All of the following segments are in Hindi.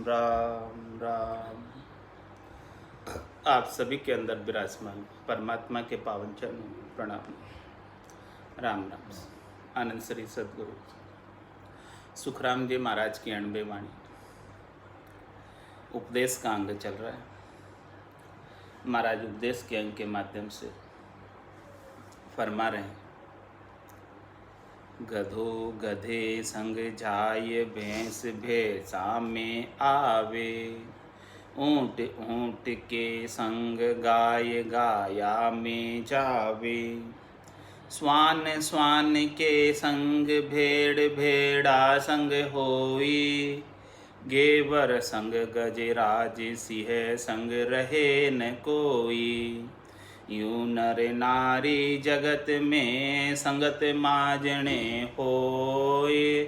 राम। आप सभी के अंदर विराजमान परमात्मा के पावन चरणों में प्रणाम। राम राम। आनंद श्री सदगुरु सुखराम जी महाराज की 90 वाणी उपदेश का अंग चल रहा है। महाराज उपदेश के अंग के माध्यम से फरमा रहे हैं, गधो गधे संग जाय भैंस भैंसा में आवे, ऊँट ऊँट के संग गाय गाया में जावे, स्वान स्वान के संग भेड़ भेड़ा संग होई, गेवर संग गजराज सिंह संग रहे न कोई, यूं नर नारी जगत में संगत माजने होए,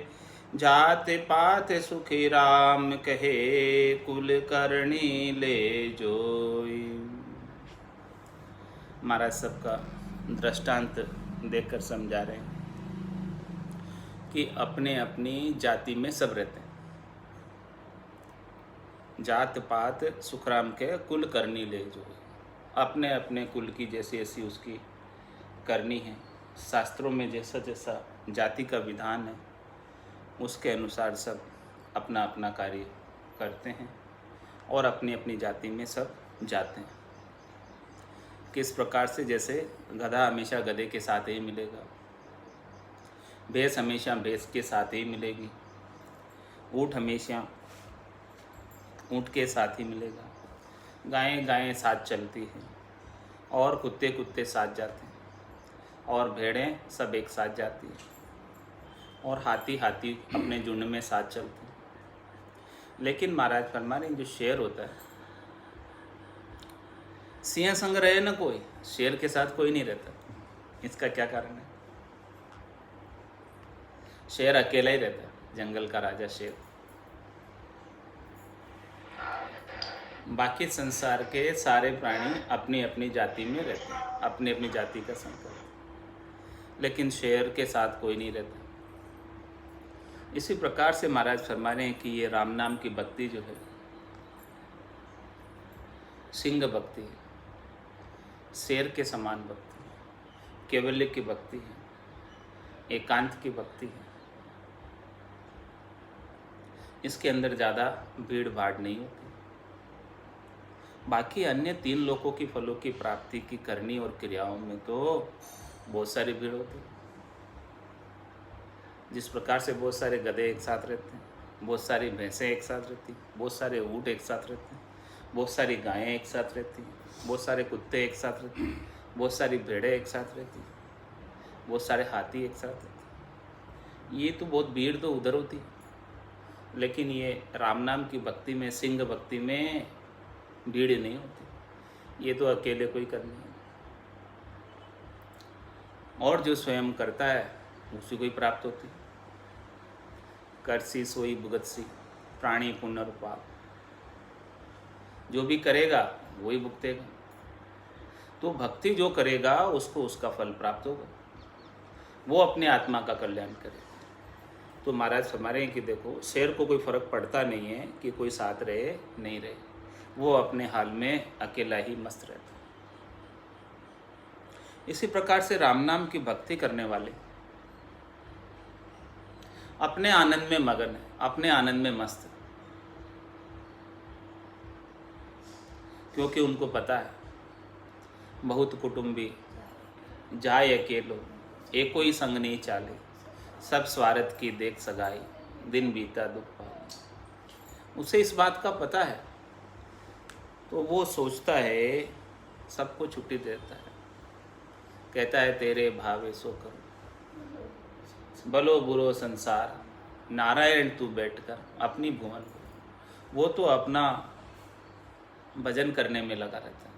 जात पात सुखी राम कहे कुल करनी ले जोई। महाराज सबका दृष्टांत देकर समझा रहे हैं कि अपने अपनी जाति में सब रहते हैं। जात पात सुखराम के कुल करनी ले जोई, अपने अपने कुल की जैसी ऐसी उसकी करनी है। शास्त्रों में जैसा जैसा जाति का विधान है उसके अनुसार सब अपना अपना कार्य करते हैं और अपनी अपनी जाति में सब जाते हैं। किस प्रकार से, जैसे गधा हमेशा गधे के साथ ही मिलेगा, भैंस हमेशा भैंस के साथ ही मिलेगी, ऊँट हमेशा ऊँट के साथ ही मिलेगा, गायें गायें साथ चलती हैं और कुत्ते कुत्ते साथ जाते हैं और भेड़ें सब एक साथ जाती हैं और हाथी हाथी अपने झुंड में साथ चलते हैं। लेकिन महाराज फरमा रहे हैं, जो शेर होता है, सिंह संग रहे न कोई, शेर के साथ कोई नहीं रहता। इसका क्या कारण है? शेर अकेला ही रहता है, जंगल का राजा शेर। बाकी संसार के सारे प्राणी अपनी अपनी जाति में रहते हैं, अपनी अपनी जाति का संग करते हैं, लेकिन शेर के साथ कोई नहीं रहता। इसी प्रकार से महाराज फरमा रहे हैं कि ये राम नाम की भक्ति जो है, सिंह भक्ति है, शेर के समान भक्ति है, केवल्य की भक्ति है, एकांत की भक्ति है। इसके अंदर ज़्यादा भीड़ भाड़ नहीं होती। बाकी अन्य 3 लोकों की फलों की प्राप्ति की करनी और क्रियाओं में तो बहुत सारी भीड़ होती है। जिस प्रकार से बहुत सारे गधे एक साथ रहते हैं, बहुत सारी भैंसें एक साथ रहती हैं, बहुत सारे ऊँट एक साथ रहते हैं, बहुत सारी गायें एक साथ रहती हैं, बहुत सारे कुत्ते एक साथ रहते हैं, बहुत सारी भेड़ें एक साथ रहती हैं, बहुत सारे हाथी एक साथ रहते हैं। ये तो बहुत भीड़ तो उधर होती है, लेकिन ये राम नाम की भक्ति में, सिंह भक्ति में भीड़ नहीं होती। ये तो अकेले कोई करनी है, और जो स्वयं करता है उसी को ही प्राप्त होती है। करसी सोई भुगतसी प्राणी पुनर्पाप, जो भी करेगा वही भुगतेगा। तो भक्ति जो करेगा उसको उसका फल प्राप्त होगा, वो अपने आत्मा का कल्याण करेगा। तो महाराज फरमा रहे हैं कि देखो, शेर को कोई फर्क पड़ता नहीं है कि कोई साथ रहे नहीं रहे, वो अपने हाल में अकेला ही मस्त रहता है। इसी प्रकार से राम नाम की भक्ति करने वाले अपने आनंद में मगन है, अपने आनंद में मस्त है, क्योंकि उनको पता है बहुत कुटुंबी जाय अकेलो, एको ही संग नहीं चाले, सब स्वार्थ की देख सगाई, दिन बीता दुख पाए। उसे इस बात का पता है, तो वो सोचता है, सबको छुट्टी देता है, कहता है तेरे भावे सो करो, भलो बुरो संसार, नारायण तू बैठकर अपनी भुवन। वो तो अपना भजन करने में लगा रहता है,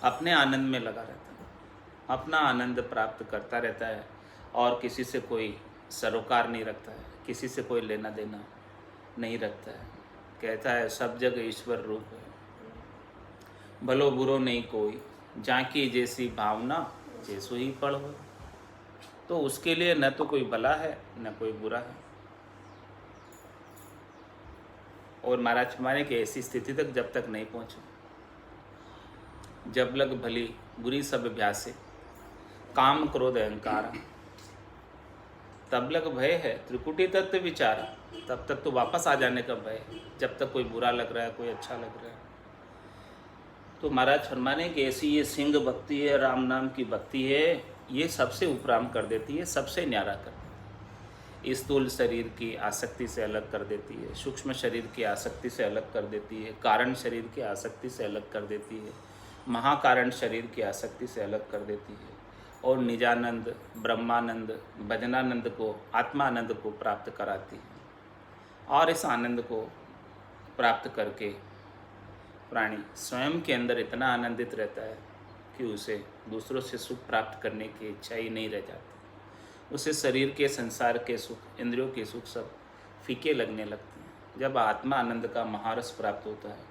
अपने आनंद में लगा रहता है, अपना आनंद प्राप्त करता रहता है और किसी से कोई सरोकार नहीं रखता है, किसी से कोई लेना देना नहीं रखता है। कहता है सब जगह ईश्वर रूप है, भलो बुरो नहीं कोई, जाकी जैसी भावना जैसो ही पढ़ो। तो उसके लिए न तो कोई भला है न कोई बुरा है। और महाराज हमारे की ऐसी स्थिति तक जब तक नहीं पहुँचे, जब लग भली बुरी सब अभ्यासे काम क्रोध अहंकार, तब लग भय है त्रिकुटी तत्व विचार, तब तक तो वापस आ जाने का भय है, जब तक कोई बुरा लग रहा है कोई अच्छा लग रहा है। तो महाराज फरमाने कि ऐसी ये सिंह भक्ति है, राम नाम की भक्ति है, ये सबसे उपराम कर देती है, सबसे न्यारा कर देती है। स्थूल शरीर की आसक्ति से अलग कर देती है, सूक्ष्म शरीर की आसक्ति से अलग कर देती है, कारण शरीर की आसक्ति से अलग कर देती है, महाकारण शरीर की आसक्ति से अलग कर देती है, और निजानंद, ब्रह्मानंद, भजनानंद को, आत्मानंद को प्राप्त कराती है। और इस आनंद को प्राप्त करके प्राणी स्वयं के अंदर इतना आनंदित रहता है कि उसे दूसरों से सुख प्राप्त करने की इच्छा ही नहीं रह जाती। उसे शरीर के, संसार के सुख, इंद्रियों के सुख सब फीके लगने लगते हैं। जब आत्मा आनंद का महारस प्राप्त होता है,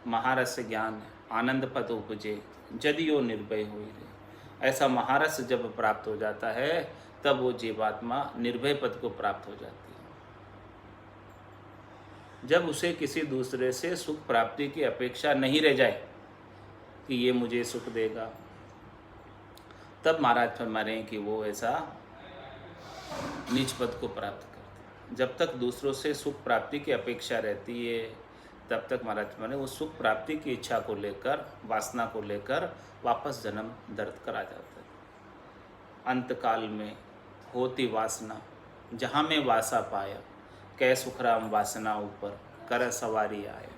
महारस ज्ञान आनंद पद उपजे जदियो निर्भय हुई रे, ऐसा महारस जब प्राप्त हो जाता है तब वो जीवात्मा निर्भय पद को प्राप्त हो जाती है। जब उसे किसी दूसरे से सुख प्राप्ति की अपेक्षा नहीं रह जाए कि ये मुझे सुख देगा, तब महाराज फरमा रहे हैं कि वो ऐसा नीच पद को प्राप्त करते। जब तक दूसरों से सुख प्राप्ति की अपेक्षा रहती है तब तक महाराज फरमा रहे वो सुख प्राप्ति की इच्छा को लेकर, वासना को लेकर वापस जन्म दर्द करा जाता है। अंतकाल में होती वासना जहाँ में वासा पाया, कै सुखराम वासना ऊपर कर सवारी आए,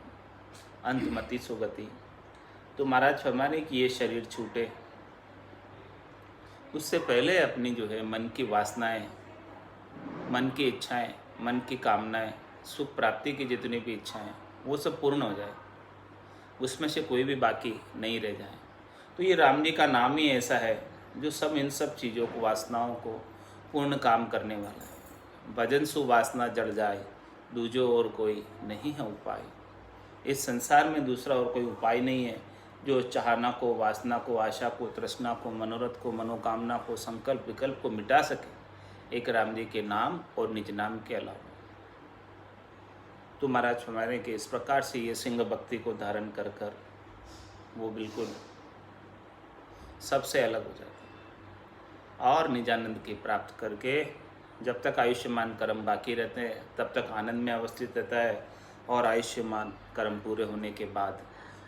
अंतमति सुगति। तो महाराज फरमाने कि ये शरीर छूटे उससे पहले अपनी जो है मन की वासनाएं, मन की इच्छाएं, मन की कामनाएं, सुख प्राप्ति की जितनी भी इच्छाएं वो सब पूर्ण हो जाए, उसमें से कोई भी बाकी नहीं रह जाए। तो ये राम जी का नाम ही ऐसा है जो सब इन सब चीज़ों को, वासनाओं को पूर्ण काम करने वाला है। भजन सु वासना जड़ जाए, दूजो और कोई नहीं है उपाय। इस संसार में दूसरा और कोई उपाय नहीं है जो चाहना को, वासना को, आशा को, तृष्णा को, मनोरथ को, मनोकामना को, संकल्प विकल्प को मिटा सके एक राम जी के नाम और निज नाम के अलावा। तो महाराज फरमाने कि इस प्रकार से ये सिंह भक्ति को धारण कर कर वो बिल्कुल सबसे अलग हो जाता है और निजानंद की प्राप्त करके जब तक आयुष्मान कर्म बाकी रहते हैं तब तक आनंद में अवस्थित रहता है, और आयुष्मान कर्म पूरे होने के बाद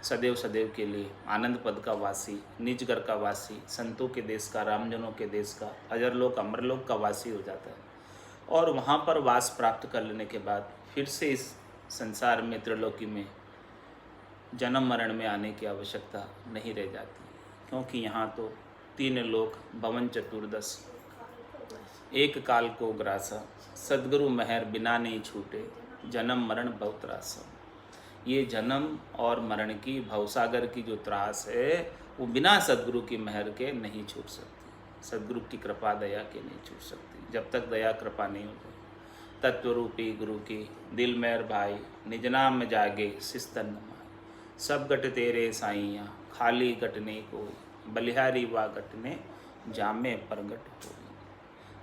सदैव सदैव के लिए आनंद पद का वासी, निज घर का वासी, संतों के देश का, रामजनों के देश का, अजरलोक अमरलोक का वासी हो जाता है। और वहाँ पर वास प्राप्त कर लेने के बाद फिर से इस संसार में, त्रिलोकी में जन्म मरण में आने की आवश्यकता नहीं रह जाती, क्योंकि यहाँ तो 3 लोक भवन चतुर्दश एक काल को ग्रासा, सद्गुरु महर बिना नहीं छूटे, जन्म मरण भव त्रासा। ये जन्म और मरण की, भवसागर की जो त्रास है वो बिना सद्गुरु की महर के नहीं छूट सकती, सद्गुरु की कृपा दया के नहीं छूट सकती। जब तक दया कृपा नहीं होती, तत्वरूपी गुरु की दिल मेर भाई, निज नाम में जागे सिस्तन नमाय, सब गट तेरे साइया खाली गटने कोई, बलिहारी वा गटने जामे प्रगट हो।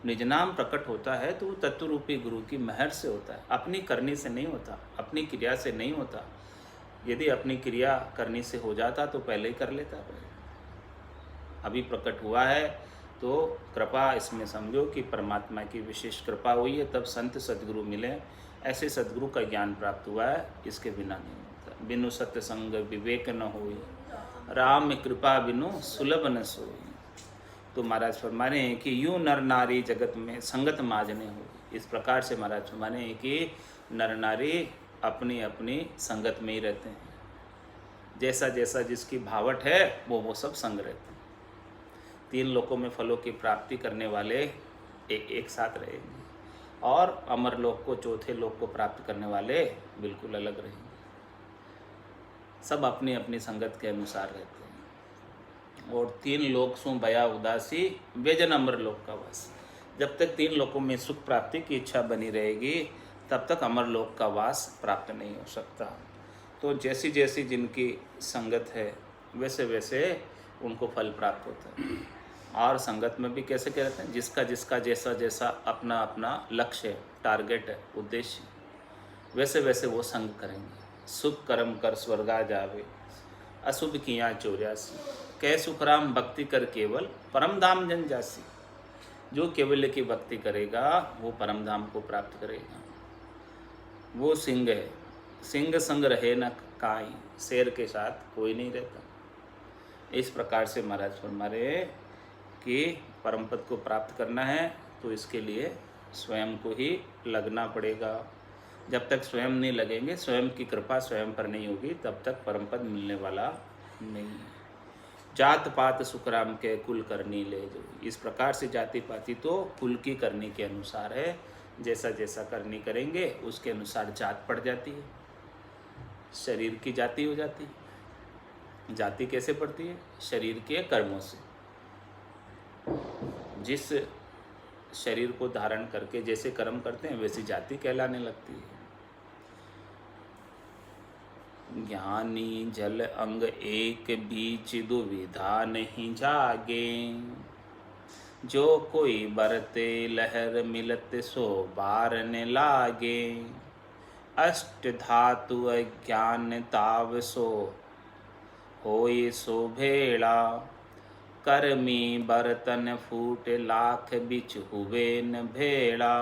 निज नाम प्रकट होता है तो वो तत्वरूपी गुरु की महर से होता है, अपनी करनी से नहीं होता, अपनी क्रिया से नहीं होता। यदि अपनी क्रिया करनी से हो जाता तो पहले ही कर लेता। अभी प्रकट हुआ है तो कृपा इसमें समझो कि परमात्मा की विशेष कृपा हुई है, तब संत सद्गुरु मिले, ऐसे सद्गुरु का ज्ञान प्राप्त हुआ है, इसके बिना नहीं होता। बिनु सत्य संग विवेक न होई, राम कृपा बिनु सुलभ न सोई। तो महाराज फरमा रहे हैं कि यूँ नर नारी जगत में संगत माजने हो। इस प्रकार से महाराज फरमा रहे हैं कि नर नारी अपनी अपनी संगत में ही रहते हैं, जैसा जैसा जिसकी भावट है वो सब संग रहते हैं। 3 लोकों में फलों की प्राप्ति करने वाले एक साथ रहेंगे, और अमर लोक को, चौथे लोक को प्राप्त करने वाले बिल्कुल अलग रहेंगे। सब अपनी अपनी संगत के अनुसार रहते हैं। और 3 लोक सु भया उदासी, व्यजन अमर लोक का वास। जब तक 3 लोकों में सुख प्राप्ति की इच्छा बनी रहेगी तब तक अमर लोक का वास प्राप्त नहीं हो सकता। तो जैसी जैसी जिनकी संगत है वैसे वैसे उनको फल प्राप्त होता है। और संगत में भी कैसे कहते हैं, जिसका जिसका जैसा जैसा अपना अपना लक्ष्य है, टारगेट है, उद्देश्य, वैसे वैसे वो संग करेंगे। शुभ कर्म कर स्वर्गा जावे, अशुभ किया चौरासी, कह सुखराम भक्ति कर केवल, परम धाम जन जासी। जो केवल्य की भक्ति करेगा वो परम धाम को प्राप्त करेगा। वो सिंह है, सिंह संग रहे न काई, शेर के साथ कोई नहीं रहता। इस प्रकार से महाराज फरमा रहे कि परम पद को प्राप्त करना है तो इसके लिए स्वयं को ही लगना पड़ेगा। जब तक स्वयं नहीं लगेंगे, स्वयं की कृपा स्वयं पर नहीं होगी, तब तक परम पद मिलने वाला नहीं है। जात पात सुखराम के कुल करनी ले जो। इस प्रकार से जाति पाति तो कुल की करनी के अनुसार है। जैसा जैसा करनी करेंगे उसके अनुसार जात पड़ जाती है, शरीर की जाति हो जाती है। जाति कैसे पड़ती है? शरीर के कर्मों से। जिस शरीर को धारण करके जैसे कर्म करते हैं वैसी जाति कहलाने लगती है। ज्ञानी जल अंग एक, बीच दुविधा नहीं जागे, जो कोई बरते लहर मिलत सो बार न लागे। अष्ट धातु अज्ञान ताव सो होय सो भेड़ा, कर्मी बर्तन फूट लाख बिच हुए न भेड़ा।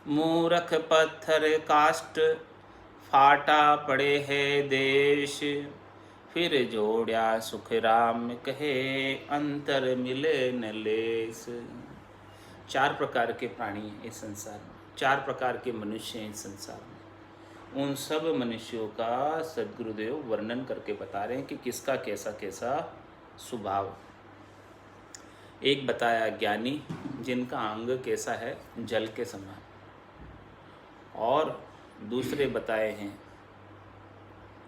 मूरख पत्थर काष्ट फाटा पड़े है देश, फिर जोड़या सुख राम कहे अंतर मिले न लेस। चार प्रकार के प्राणी हैं इस संसार में, चार प्रकार के मनुष्य हैं इस संसार में। उन सब मनुष्यों का सद्गुरुदेव वर्णन करके बता रहे हैं कि किसका कैसा कैसा स्वभाव। एक बताया ज्ञानी, जिनका अंग कैसा है जल के समान, और दूसरे बताए हैं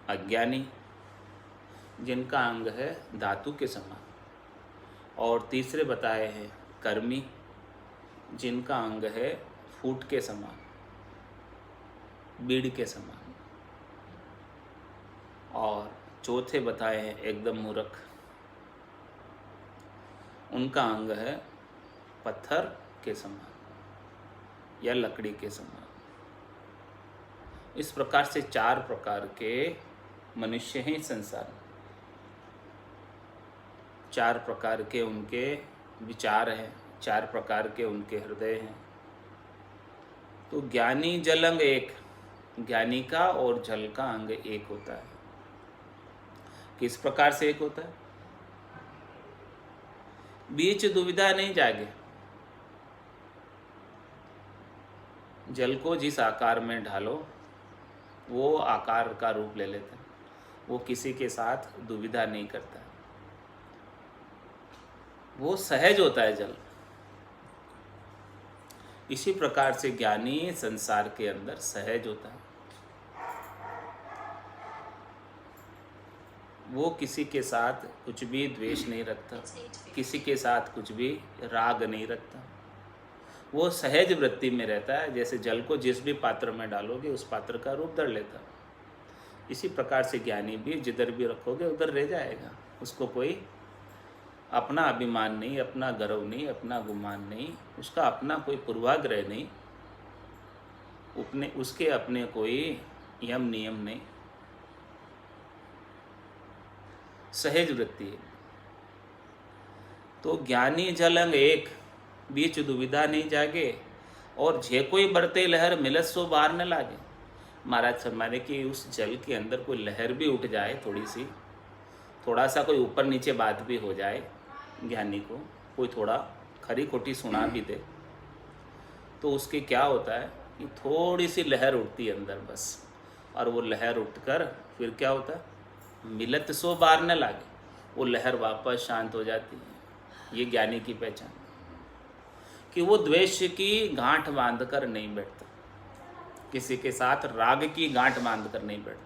अज्ञानी, जिनका अंग है धातु के समान, और तीसरे बताए हैं कर्मी, जिनका अंग है फूट के समान, बीड़ के समान, और चौथे बताए हैं एकदम मूर्ख, उनका अंग है पत्थर के समान या लकड़ी के समान। इस प्रकार से चार प्रकार के मनुष्य हैं संसार में। चार प्रकार के उनके विचार हैं, चार प्रकार के उनके हृदय हैं। तो ज्ञानी जल अंग एक, ज्ञानी का और जल का अंग एक होता है। किस प्रकार से एक होता है? बीच दुविधा नहीं जागे। जल को जिस आकार में ढालो वो आकार का रूप ले लेता है, वो किसी के साथ दुविधा नहीं करता, वो सहज होता है जल। इसी प्रकार से ज्ञानी संसार के अंदर सहज होता है। वो किसी के साथ कुछ भी द्वेष नहीं रखता, किसी के साथ कुछ भी राग नहीं रखता। वो सहज वृत्ति में रहता है। जैसे जल को जिस भी पात्र में डालोगे उस पात्र का रूप धर लेता। इसी प्रकार से ज्ञानी भी जिधर भी रखोगे उधर रह जाएगा। उसको कोई अपना अभिमान नहीं, अपना गर्व नहीं, अपना गुमान नहीं, उसका अपना कोई पूर्वाग्रह नहीं, उसके अपने कोई यम नियम नहीं, सहज वृत्ति है। तो ज्ञानी जल अंग एक, बीच दुविधा नहीं जागे, और जे कोई बढ़ते लहर मिलत सो बार न लागे। महाराज फरमाने कि उस जल के अंदर कोई लहर भी उठ जाए, थोड़ी सी, थोड़ा सा कोई ऊपर नीचे बात भी हो जाए, ज्ञानी को कोई थोड़ा खरी खोटी सुना भी दे, तो उसके क्या होता है कि थोड़ी सी लहर उठती है अंदर बस, और वो लहर उठकर फिर क्या होता है, मिलत सो बार न लागे, वो लहर वापस शांत हो जाती है। ये ज्ञानी की पहचान, कि वो द्वेष की गांठ बांधकर नहीं बैठता, किसी के साथ राग की गांठ बांधकर नहीं बैठता,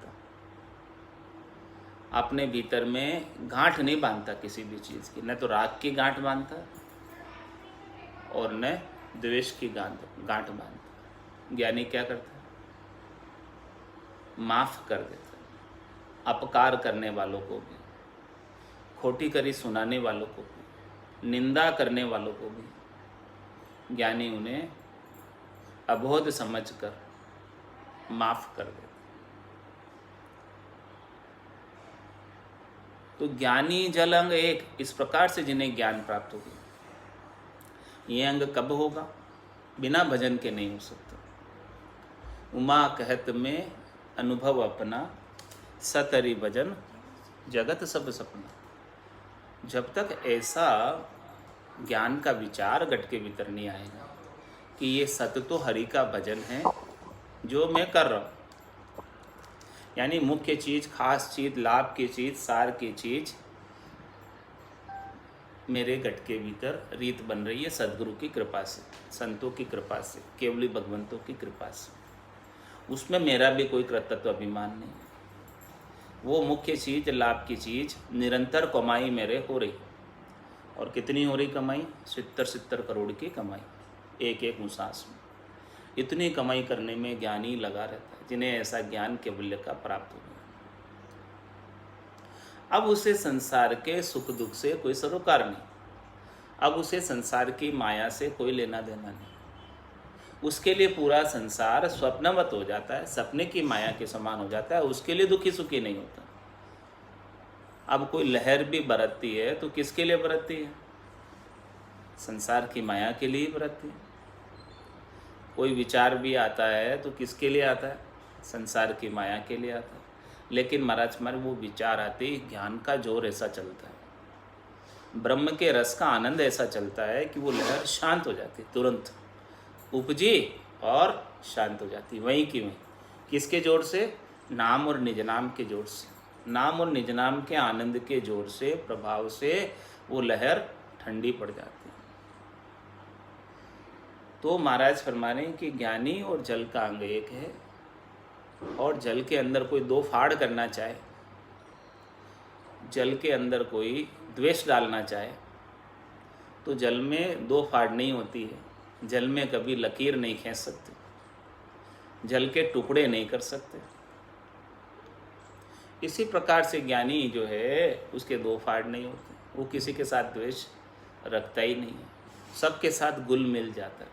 अपने भीतर में गांठ नहीं बांधता किसी भी चीज़ की, न तो राग की गांठ बांधता और न द्वेष की गांठ बांधता। ज्ञानी क्या करता है? माफ कर देता है अपकार करने वालों को भी, खोटी करी सुनाने वालों को भी, निंदा करने वालों को भी। ज्ञानी उन्हें अबोध समझकर माफ कर देता। तो ज्ञानी जल अंग एक, इस प्रकार से जिन्हें ज्ञान प्राप्त हो गया। ये अंग कब होगा? बिना भजन के नहीं हो सकता। उमा कहत में अनुभव अपना, सतरि भजन जगत सब सपना। जब तक ऐसा ज्ञान का विचार गट के भीतर नहीं आएगा कि ये सत्य तो हरि का भजन है जो मैं कर रहा हूँ, यानी मुख्य चीज, खास चीज, लाभ की चीज, सार की चीज मेरे गट के भीतर रीत बन रही है सदगुरु की कृपा से, संतों की कृपा से, केवली भगवंतों की कृपा से। उसमें मेरा भी कोई कर्तृत्व अभिमान नहीं। वो मुख्य चीज, लाभ की चीज, निरंतर कमाई मेरे हो रही। और कितनी हो रही कमाई? 70 करोड़ की कमाई एक एक सांस में। इतनी कमाई करने में ज्ञानी लगा रहता है, जिन्हें ऐसा ज्ञान केवल्य का प्राप्त हो गया। अब उसे संसार के सुख दुख से कोई सरोकार नहीं, अब उसे संसार की माया से कोई लेना देना नहीं। उसके लिए पूरा संसार स्वप्नवत हो जाता है, सपने की माया के समान हो जाता है, उसके लिए दुखी सुखी नहीं होता। अब कोई लहर भी बरतती है तो किसके लिए बरतती है? संसार की माया के लिए बरतती है। कोई विचार भी आता है तो किसके लिए आता है? संसार की माया के लिए आता है। लेकिन महाराज हमारे वो विचार आते ही ज्ञान का जोर ऐसा चलता है, ब्रह्म के रस का आनंद ऐसा चलता है कि वो लहर शांत हो जाती, तुरंत उपजी और शांत हो जाती, वहीं की वहीं। किसके जोर से? नाम और निज नाम के जोर से, नाम और निज नाम के आनंद के जोर से, प्रभाव से वो लहर ठंडी पड़ जाती है। तो महाराज फरमाने कि ज्ञानी और जल का अंग एक है, और जल के अंदर कोई दो फाड़ करना चाहे, जल के अंदर कोई द्वेष डालना चाहे, तो जल में दो फाड़ नहीं होती है। जल में कभी लकीर नहीं खींच सकते, जल के टुकड़े नहीं कर सकते। इसी प्रकार से ज्ञानी जो है उसके दो फाड़ नहीं होते, वो किसी के साथ द्वेष रखता ही नहीं है, सबके साथ गुल मिल जाता है,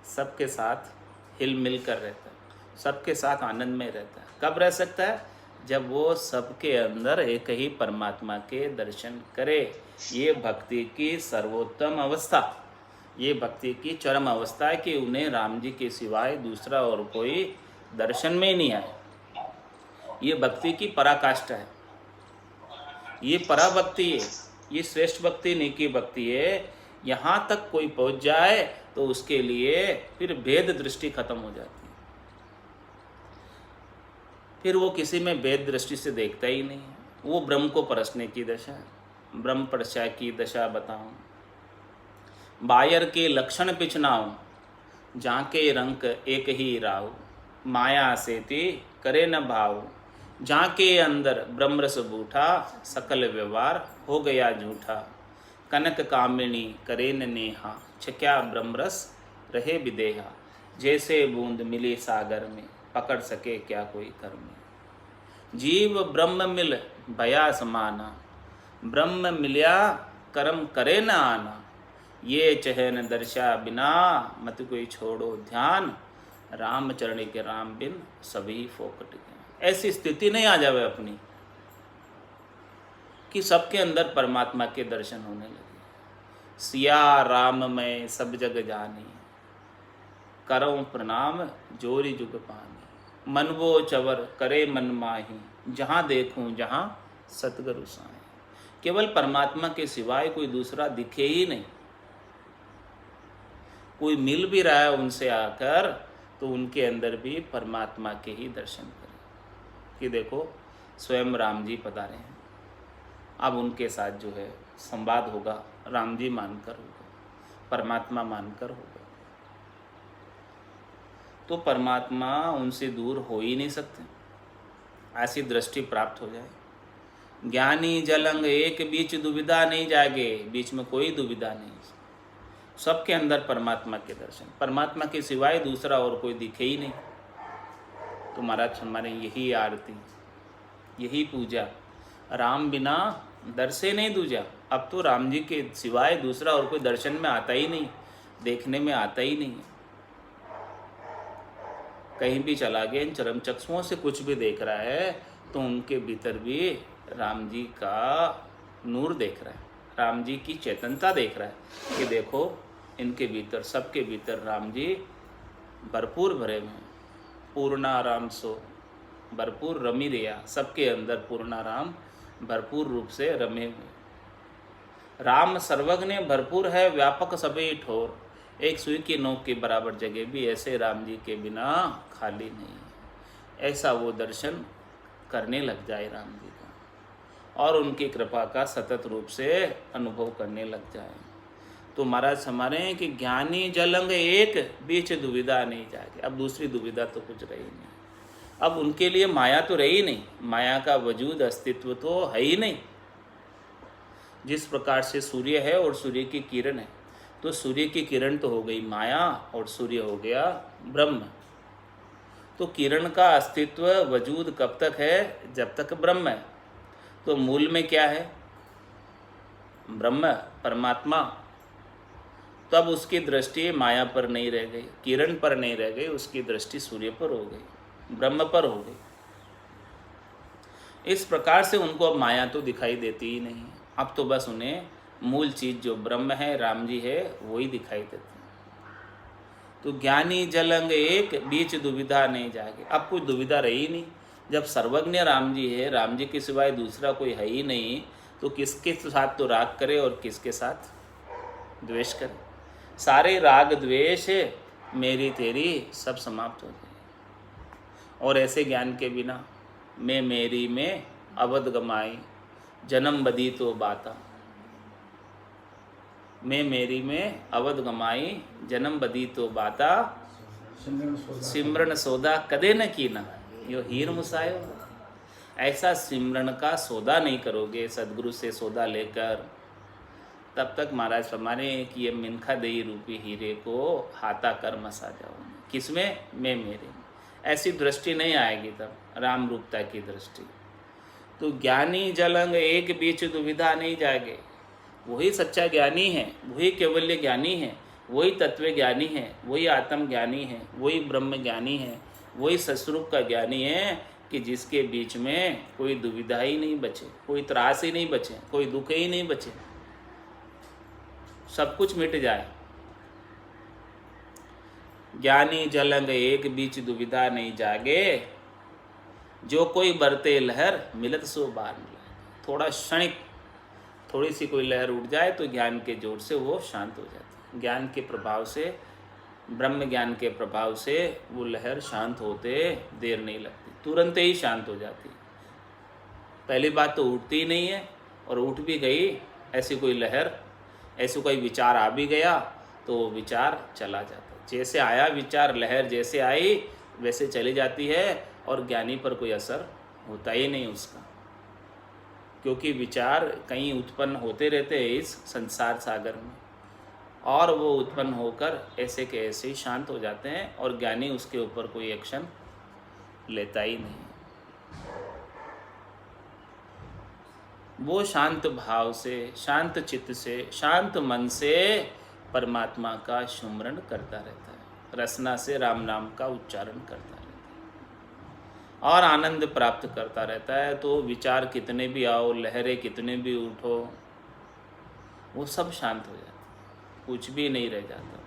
सबके साथ हिल मिल कर रहता है, सबके साथ आनंद में रहता है। कब रह सकता है? जब वो सबके अंदर एक ही परमात्मा के दर्शन करे। ये भक्ति की सर्वोत्तम अवस्था, ये भक्ति की चरम अवस्था है कि उन्हें राम जी के सिवाय दूसरा और कोई दर्शन में ही नहीं आए। ये भक्ति की पराकाष्ठा है, ये पराभक्ति है, ये श्रेष्ठ भक्ति नेकी भक्ति है। यहाँ तक कोई पहुँच जाए तो उसके लिए फिर भेद दृष्टि खत्म हो जाती है, फिर वो किसी में भेद दृष्टि से देखता ही नहीं है। वो ब्रह्म को परसने की दशा है। ब्रह्म परसा की दशा बताऊं, बायर के लक्षण पिछनाऊं, जाके रंक एक ही राव, माया से ती करे न भाव, जाके अंदर ब्रह्म रस बूठा, सकल व्यवहार हो गया झूठा, कनक कामिनी करे न नेहा, छक्या ब्रह्म रस रहे विदेहा, जैसे बूंद मिली सागर में, पकड़ सके क्या कोई कर में। जीव ब्रह्म मिल भया समाना, ब्रह्म मिल्या कर्म करे न आना, ये चहन दर्शा बिना मत कोई छोड़ो ध्यान, राम चरण के राम बिन सभी फोकट गए। ऐसी स्थिति नहीं आ जावे अपनी कि सबके अंदर परमात्मा के दर्शन होने लगे। सिया राम मैं सब जग जानी, करऊं प्रणाम जोरी जुग पानी, मन वो चवर करे मन माही, जहाँ देखूं जहाँ सतगुरु साईं। केवल परमात्मा के सिवाय कोई दूसरा दिखे ही नहीं। कोई मिल भी रहा है उनसे आकर तो उनके अंदर भी परमात्मा के ही दर्शन करें कि देखो स्वयं राम जी पधारे हैं। अब उनके साथ जो है संवाद होगा, राम जी मानकर होगा, परमात्मा मानकर होगा। तो परमात्मा उनसे दूर हो ही नहीं सकते, ऐसी दृष्टि प्राप्त हो जाए। ज्ञानी जलंग एक, बीच दुविधा नहीं जागे, बीच में कोई दुविधा नहीं, सबके अंदर परमात्मा के दर्शन, परमात्मा के सिवाय दूसरा और कोई दिखे ही नहीं। तो महाराज हमारे यही आरती, यही पूजा, राम बिना दर्शे नहीं दूजा। अब तो राम जी के सिवाय दूसरा और कोई दर्शन में आता ही नहीं, देखने में आता ही नहीं। कहीं भी चला गया, इन चरम चक्षुओं से कुछ भी देख रहा है तो उनके भीतर भी राम जी का नूर देख रहा है, राम जी की चेतनता देख रहा है कि देखो इनके भीतर, सबके भीतर राम जी भरपूर भरे हुए हैं। पूर्णाराम सो भरपूर रमी रिया, सबके अंदर पूर्णाराम भरपूर रूप से रमे हुए। राम सर्वज्ञ भरपूर है, व्यापक सभी ठोर, एक सुई की नोक के बराबर जगह भी ऐसे राम जी के बिना खाली नहीं है। ऐसा वो दर्शन करने लग जाए राम जी का और उनकी कृपा का सतत रूप से अनुभव करने लग जाए तो महाराज हमारे हैं कि ज्ञानी जलंग एक, बीच दुविधा नहीं जागे। अब दूसरी दुविधा तो कुछ रही नहीं, अब उनके लिए माया तो रही नहीं, माया का वजूद अस्तित्व तो है ही नहीं। जिस प्रकार से सूर्य है और सूर्य की किरण है, तो सूर्य की किरण तो हो गई माया और सूर्य हो गया ब्रह्म। तो किरण का अस्तित्व वजूद कब तक है? जब तक ब्रह्म है। तो मूल में क्या है? ब्रह्म, परमात्मा। तब उसकी दृष्टि माया पर नहीं रह गई, किरण पर नहीं रह गई, उसकी दृष्टि सूर्य पर हो गई, ब्रह्म पर हो गई। इस प्रकार से उनको अब माया तो दिखाई देती ही नहीं, अब तो बस उन्हें मूल चीज़ जो ब्रह्म है, राम जी है, वही दिखाई देती है। तो ज्ञानी जलंग एक, बीच दुविधा नहीं जागे। अब कोई दुविधा रही नहीं, जब सर्वज्ञ राम जी है, राम जी के सिवाय दूसरा कोई है ही नहीं, तो किसके साथ तो राग करे और किसके साथ द्वेष करे। सारे राग द्वेष मेरी तेरी सब समाप्त हो गए। और ऐसे ज्ञान के बिना मैं मेरी में अवध गमाई, जन्म बदी तो बाता। मैं मेरी में अवध गमाई, जन्म बदी तो बाता, सिमरन सौदा कदे न कीना, यो हीर मुसायो। ऐसा सिमरन का सौदा नहीं करोगे सदगुरु से सौदा लेकर, तब तक महाराज फरमाने कि ये मिनखा दही रूपी हीरे को हाथा कर मसा जाओ। किसमें? मैं मेरे में। ऐसी दृष्टि नहीं आएगी तब, राम रूपता की दृष्टि। तो ज्ञानी जलंग एक, बीच दुविधा नहीं जागे। वही सच्चा ज्ञानी है, वही केवल्य ज्ञानी है, वही तत्व ज्ञानी है, वही आत्म ज्ञानी है, वही ब्रह्म ज्ञानी है, वही सस्वरूप का ज्ञानी है कि जिसके बीच में कोई दुविधा ही नहीं बचे, कोई त्रास ही नहीं बचे, कोई दुख ही नहीं बचे, सब कुछ मिट जाए। ज्ञानी जलंग एक, बीच दुविधा नहीं जागे, जो कोई बरते लहर मिलत सो बार मिला। थोड़ा क्षणिक थोड़ी सी कोई लहर उठ जाए तो ज्ञान के जोर से वो शांत हो जाती है। ज्ञान के प्रभाव से, ब्रह्म ज्ञान के प्रभाव से वो लहर शांत होते देर नहीं लगती, तुरंत ही शांत हो जाती। पहली बात तो उठती ही नहीं है, और उठ भी गई ऐसी कोई लहर, ऐसे कोई विचार आ भी गया तो वो विचार चला जाता। जैसे आया विचार, लहर जैसे आई वैसे चली जाती है, और ज्ञानी पर कोई असर होता ही नहीं उसका, क्योंकि विचार कहीं उत्पन्न होते रहते हैं इस संसार सागर में, और वो उत्पन्न होकर ऐसे के ऐसे ही शांत हो जाते हैं, और ज्ञानी उसके ऊपर कोई एक्शन लेता ही नहीं। वो शांत भाव से, शांत चित्त से, शांत मन से परमात्मा का सुमरण करता रहता है, रसना से राम नाम का उच्चारण करता रहता है और आनंद प्राप्त करता रहता है। तो विचार कितने भी आओ, लहरें कितने भी उठो, वो सब शांत हो जाता है, कुछ भी नहीं रह जाता।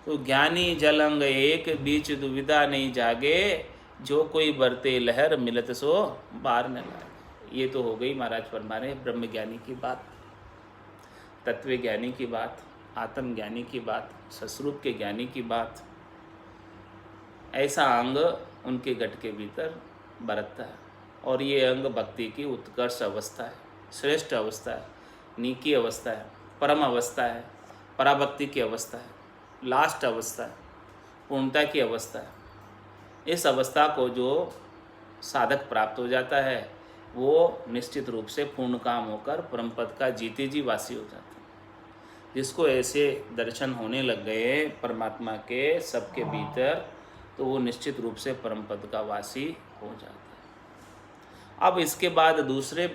तो ज्ञानी जलंग एक, बीच दुविधा नहीं जागे, जो कोई बरते लहर मिलत सो बार न लागे। ये तो हो गई महाराज फरमा रहे ब्रह्म ज्ञानी की बात, तत्व ज्ञानी की बात, आत्म ज्ञानी की बात, सस्वरूप के ज्ञानी की बात। ऐसा अंग उनके गट के भीतर बरतता है, और ये अंग भक्ति की उत्कर्ष अवस्था है, श्रेष्ठ अवस्था है, नीकी अवस्था है, परम अवस्था है, पराभक्ति की अवस्था है, लास्ट अवस्था है, पूर्णता की अवस्था है। इस अवस्था को जो साधक प्राप्त हो जाता है वो निश्चित रूप से पूर्ण काम होकर परम पद का जीते जी वासी हो जाता है। जिसको ऐसे दर्शन होने लग गए परमात्मा के सबके भीतर, तो वो निश्चित रूप से परम पद का वासी हो जाता है। अब इसके बाद दूसरे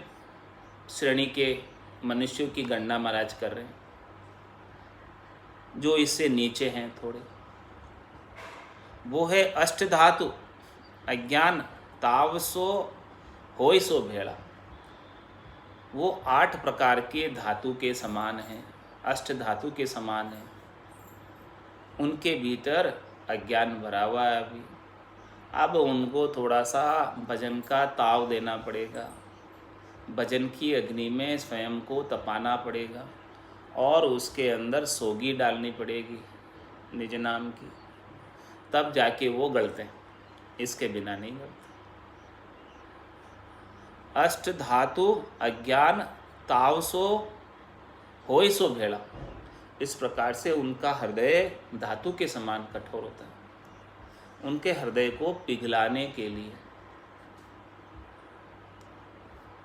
श्रेणी के मनुष्यों की गणना महाराज कर रहे हैं, जो इससे नीचे हैं थोड़े, वो है अष्ट धातु अज्ञान ताव सो होय सो भेड़ा। वो 8 प्रकार के धातु के समान हैं, अष्ट धातु के समान हैं। उनके भीतर अज्ञान भरा हुआ है अभी। अब उनको थोड़ा सा भजन का ताव देना पड़ेगा, भजन की अग्नि में स्वयं को तपाना पड़ेगा और उसके अंदर सोगी डालनी पड़ेगी निज नाम की, तब जाके वो गलते हैं, इसके बिना नहीं गलते। अष्ट धातु अज्ञान ताव सो होय सो भेड़ा। इस प्रकार से उनका हृदय धातु के समान कठोर होता है। उनके हृदय को पिघलाने के लिए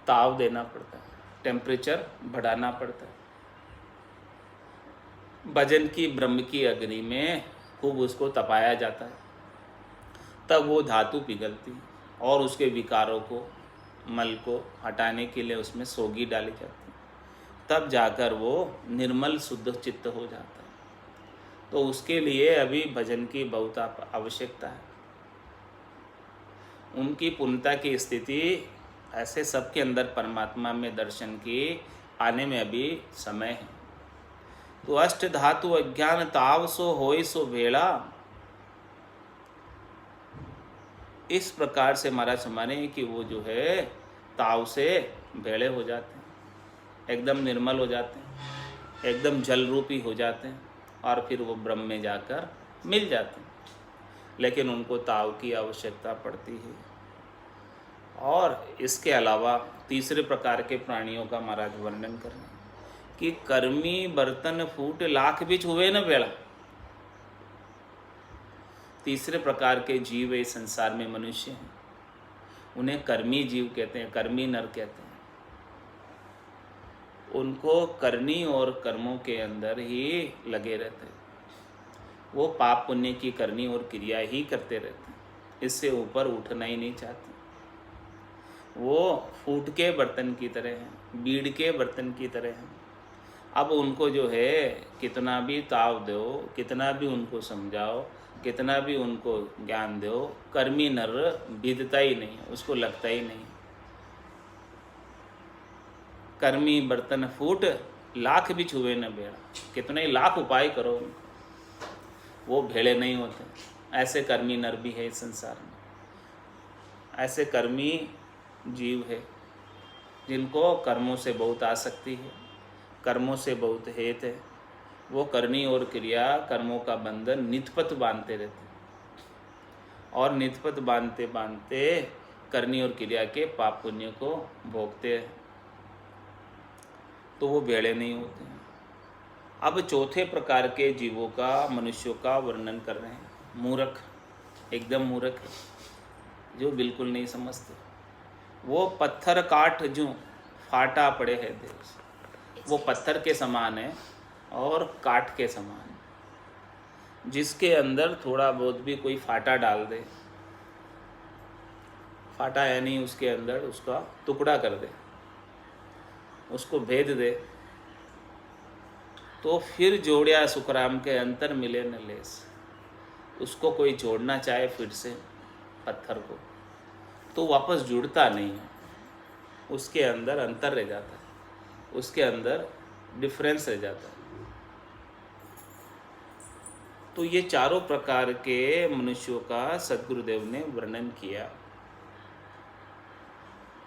ताव देना पड़ता है, टेम्परेचर बढ़ाना पड़ता है। भजन की ब्रह्म की अग्नि में खूब उसको तपाया जाता है, तब वो धातु पिघलती है और उसके विकारों को, मल को हटाने के लिए उसमें सोगी डाली जाती है, तब जाकर वो निर्मल शुद्ध चित्त हो जाता है। तो उसके लिए अभी भजन की बहुत आवश्यकता है। उनकी पूर्णता की स्थिति ऐसे सबके अंदर परमात्मा में दर्शन की आने में अभी समय है। तो अष्ट धातु अज्ञान ताव सो होय सो भेड़ा, इस प्रकार से महाराज माने कि वो जो है ताव से भेड़े हो जाते हैं, एकदम निर्मल हो जाते हैं, एकदम जल रूपी हो जाते हैं और फिर वो ब्रह्म में जाकर मिल जाते हैं। लेकिन उनको ताव की आवश्यकता पड़ती है। और इसके अलावा तीसरे प्रकार के प्राणियों का महाराज वर्णन कर रहे हैं कि कर्मी बर्तन फूट लाख बिच हुए न बेड़ा। तीसरे प्रकार के जीव इस संसार में मनुष्य हैं, उन्हें कर्मी जीव कहते हैं, कर्मी नर कहते हैं। उनको करनी और कर्मों के अंदर ही लगे रहते हैं, वो पाप पुण्य की करनी और क्रिया ही करते रहते हैं, इससे ऊपर उठना ही नहीं चाहते। वो फूट के बर्तन की तरह हैं, बीड़ के बर्तन की तरह हैं। अब उनको जो है कितना भी ताव दो, कितना भी उनको समझाओ, कितना भी उनको ज्ञान दो, कर्मी नर बीतता ही नहीं, उसको लगता ही नहीं। कर्मी बर्तन फूट लाख भी छुए न भेड़ा, कितने ही लाख उपाय करो उनको, वो भेड़े नहीं होते। ऐसे कर्मी नर भी है इस संसार में, ऐसे कर्मी जीव है जिनको कर्मों से बहुत आसक्ति है, कर्मों से बहुत हेत है। वो करनी और क्रिया कर्मों का बंधन नितपत बांधते रहते हैं और नितपत बांधते बांधते करनी और क्रिया के पाप पुण्य को भोगते हैं, तो वो भेड़े नहीं होते हैं। अब चौथे प्रकार के जीवों का, मनुष्यों का वर्णन कर रहे हैं। मूर्ख, एकदम मूर्ख है, जो बिल्कुल नहीं समझते। वो पत्थर काट जो फाटा पड़े है देश, वो पत्थर के समान है और काट के समान है, जिसके अंदर थोड़ा बहुत भी कोई फाटा डाल दे, फाटा यानी उसके अंदर उसका टुकड़ा कर दे, उसको भेद दे, तो फिर जोड़िया सुखराम के अंतर मिले न लेस। उसको कोई जोड़ना चाहे फिर से पत्थर को, तो वापस जुड़ता नहीं है, उसके अंदर अंतर रह जाता है, उसके अंदर डिफरेंस रह जाता है। तो ये चारों प्रकार के मनुष्यों का सद्गुरुदेव ने वर्णन किया।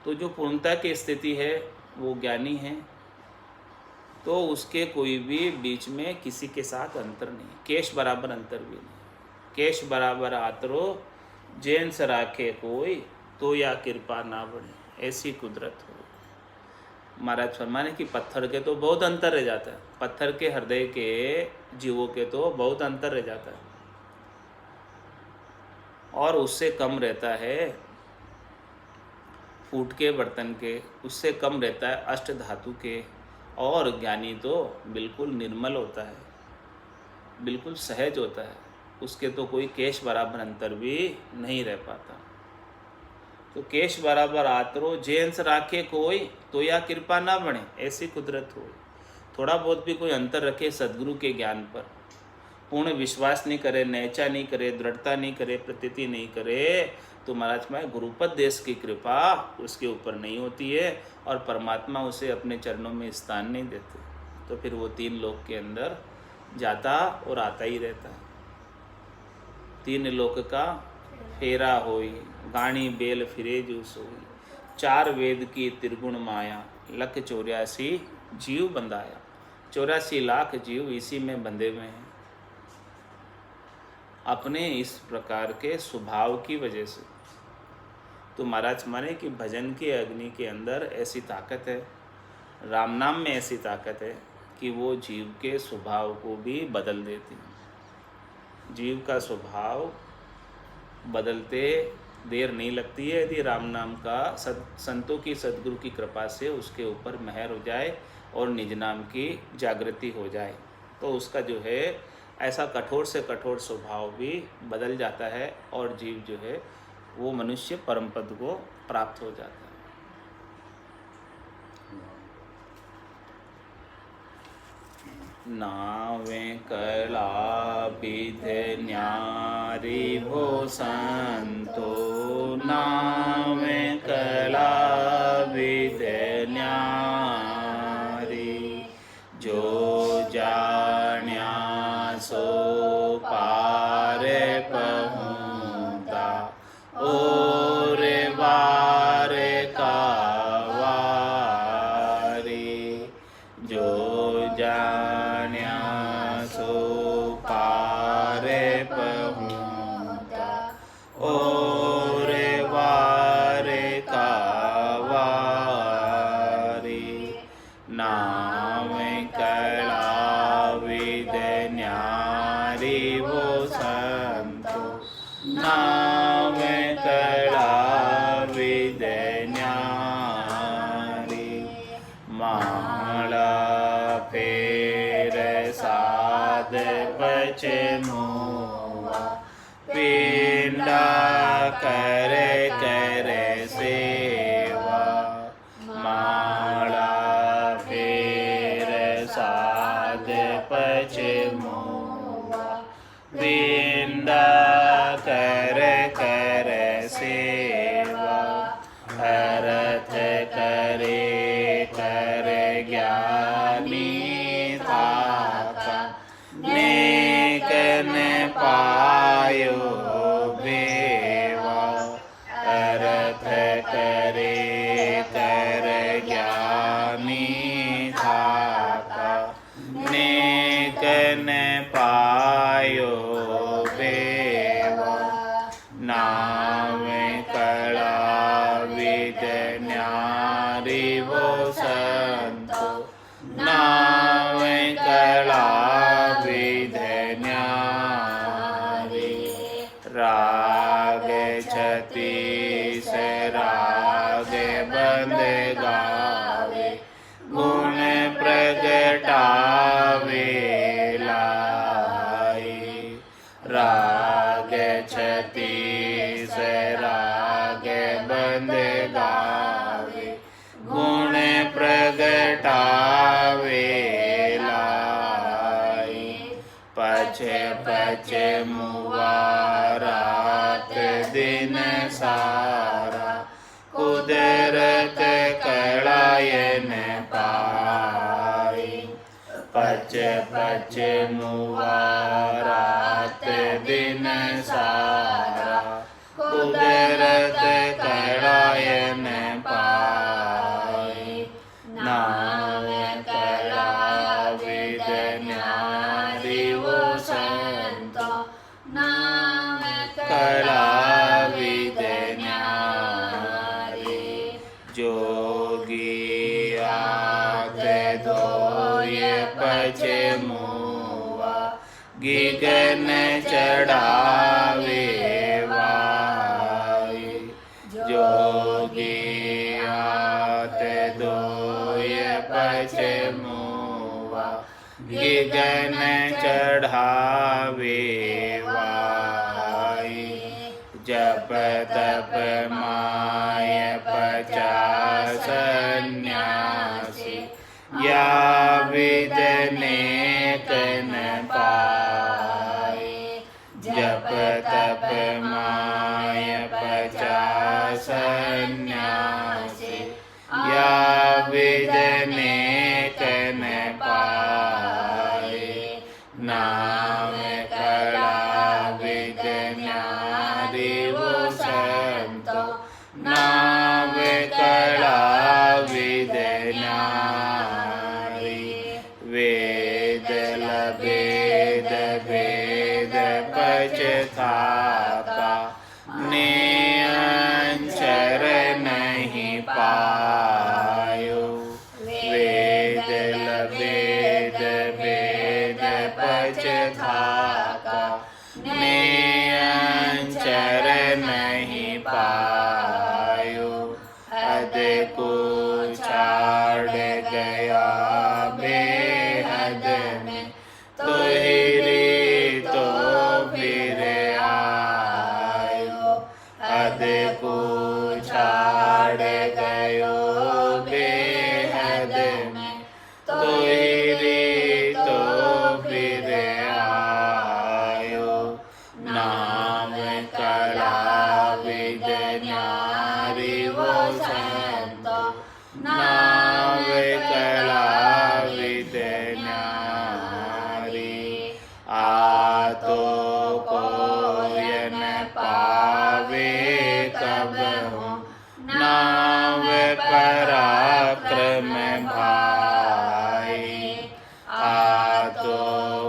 तो जो पूर्णता की स्थिति है वो ज्ञानी है, तो उसके कोई भी बीच में किसी के साथ अंतर नहीं, केश बराबर अंतर भी नहीं। केश बराबर आतरो जैन से राखे कोई, तो या कृपा ना बढ़े, ऐसी कुदरत हो। महाराज फरमाने कि पत्थर के तो बहुत अंतर रह जाता है, पत्थर के हृदय के जीवों के तो बहुत अंतर रह जाता है, और उससे कम रहता है फूट के बर्तन के, उससे कम रहता है अष्ट धातु के। और ज्ञानी तो बिल्कुल निर्मल होता है, बिल्कुल सहज होता है, उसके तो कोई केश बराबर अंतर भी नहीं रह पाता। तो केश बराबर आतरो जेंस राखे कोई, तो या कृपा ना बने, ऐसी कुदरत हो। थोड़ा बहुत भी कोई अंतर रखे सद्गुरु के ज्ञान पर, पूर्ण विश्वास नहीं करे, नैचा नहीं करे, दृढ़ता नहीं करे, प्रतीति नहीं करे, तो महाराज में गुरुपद देश की कृपा उसके ऊपर नहीं होती है और परमात्मा उसे अपने चरणों में स्थान नहीं देते। तो फिर वो 3 लोक के अंदर जाता और आता ही रहता है। 3 लोक का फेरा होई, गाणी बेल फिरे जो सोई, 4 वेद की त्रिगुण माया, 1,84 जीव बंधाया। 84 लाख जीव इसी में बंधे हुए हैं अपने इस प्रकार के स्वभाव की वजह से। तो महाराज माने कि भजन के अग्नि के अंदर ऐसी ताकत है, राम नाम में ऐसी ताकत है कि वो जीव के स्वभाव को भी बदल देती है। जीव का स्वभाव बदलते देर नहीं लगती है यदि राम नाम का संतों की सद्गुरु की कृपा से उसके ऊपर मेहर हो जाए और निज नाम की जागृति हो जाए, तो उसका जो है ऐसा कठोर से कठोर स्वभाव भी बदल जाता है और जीव जो है वो मनुष्य परम पद को प्राप्त हो जाता है। नावे कला विध न्यारी भो संतो, नावे कला विध न्यारी, जो जाण्या सो पार पहुँचा, और बार का वारी, जो जाण्या सो पार पहुँचा, और बार का वारी, नाम कला विद न्यारी वो संतो, नाम कला विद न्यारी, माला फेर साध बचे मोवा, पिंडा कर कर सेवा, माला फेर साध बचे मोवा, पिंडा कर कर सेवा, अर्थ करे कर ज्ञानी थाका, नेकन पायो बेवा, अर्थ करे कर ज्ञानी थाका, नेकन पायो बेवा, नाम कला विद न्यारी वो संतो, नाम कला विद न्यारी, राग छत्तीस राग बंद गावे, गुण प्रगटावे लाई, राग छत्तीस राग बंद गावे, गुण प्रगटावे लाई, पछे पछे मुआ रात दिन सारा, कुदरत कड़ायन पाई, पछे पछे मुआ रात दिन सारा, कुदरत कड़ायन पाई, नाम कला विद न्यारी वो संतो, नाम कला विद न्यारी, जोगी आत धोये पछे मुआ, गिगन चढ़ावे वाई, जोगी आत धोये पछे मुआ, गिगन चढ़ावे वाई, जप तप माय 50 सन्यासी, या विद नेकन पाई, सन्यासे या विद नेक न पाए। नाम कला विद न्यारी वो संतो, नाम कला विद न्यारी। वेद लभेद भेद पछताता, ने अंचर नहीं पायो। वेद लभेद भेद पछताता, ने अंचर नहीं पायो। हद को छाड़ गया बेहद में, तो हिरी तो फिर आयो। हद को छाड़ गयो बेहद में, तो हिरी तो फिर आयो। नाम कला विद न्यारी वो संतो, नाम कला विद न्यारी। आतो कोय न पावे कबहु, नाम पराक्रम भाई। आतो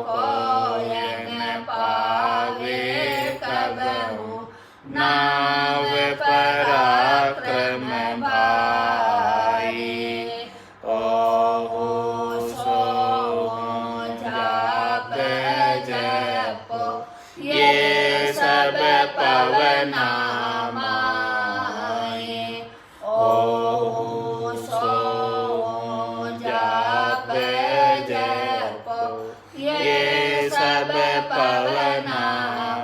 कोय न पावे कबहु, नाम पराक्रम भाई। ओहु सोहु जाप जपो, ये सब पवना माए। ओहु सोहु जाप जपो, ये सब पवना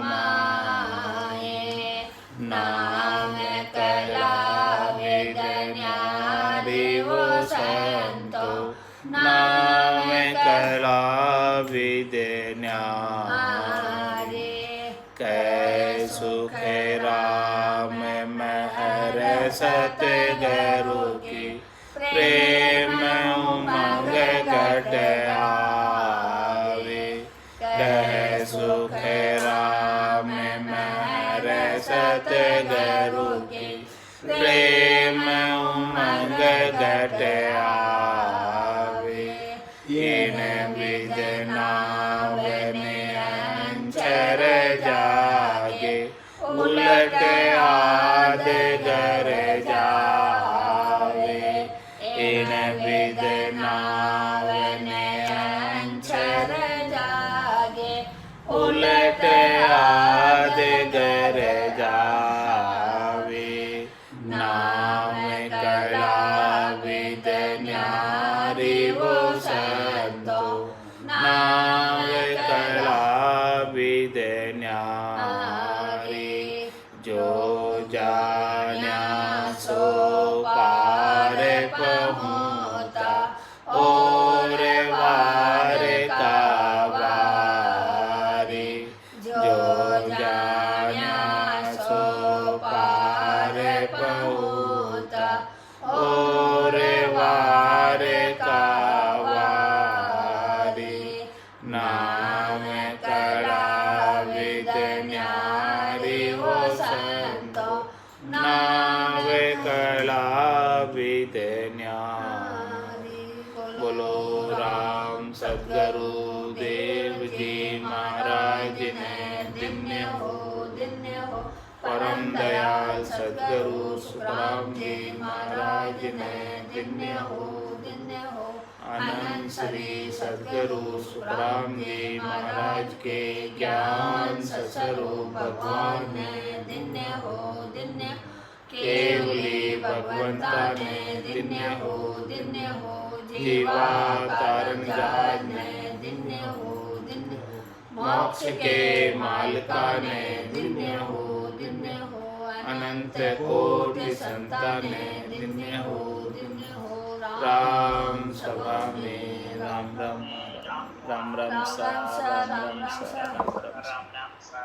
माए। नाम कला विद न्यारी वो संतो, नाम कला विद न्यारी। कै सुख राम महर सतगुरु की, प्रेम उमंग घट आवे। कह सुख राम महर सतगुरु की, प्रेम उमंग घट आवे। येन विद नावन अंचर जागे, उलट आद गर जावे। येन विद नावन अंचर जागे, उलट आद गर जावे। नाम कला विद न्यारी वो संतो, नाम कला विद न्यारी। जो जाना सो पार पहुँचा, और वार का वारी। जो जाना सो पार पहुँचा, और वार का वारी। नाम कला विद न्यारी वो संतो, नाम कला विद न्यारी। बोलो राम सद्गुरु देव जी महाराज ने धन्य हो, धन्य हो। परम दयाल सद्गुरु सुखराम जी महाराज ने धन्य हो, धन्य हो। अनंत श्री सद्गुरु सुखराम जी महाराज के ज्ञान स्वरूप भगवान ने धन्य हो, धन्य। केवली भगवंता ने धन्य हो, धन्य हो। जीवा तारण जहाज ने धन्य हो, धन्य हो। मोक्ष के मालिका ने धन्य हो, धन्य हो। अनंत कोटि संतान ने धन्य हो, धन्य हो। राम सभा में राम राम राम राम सा राम राम सा राम राम सा।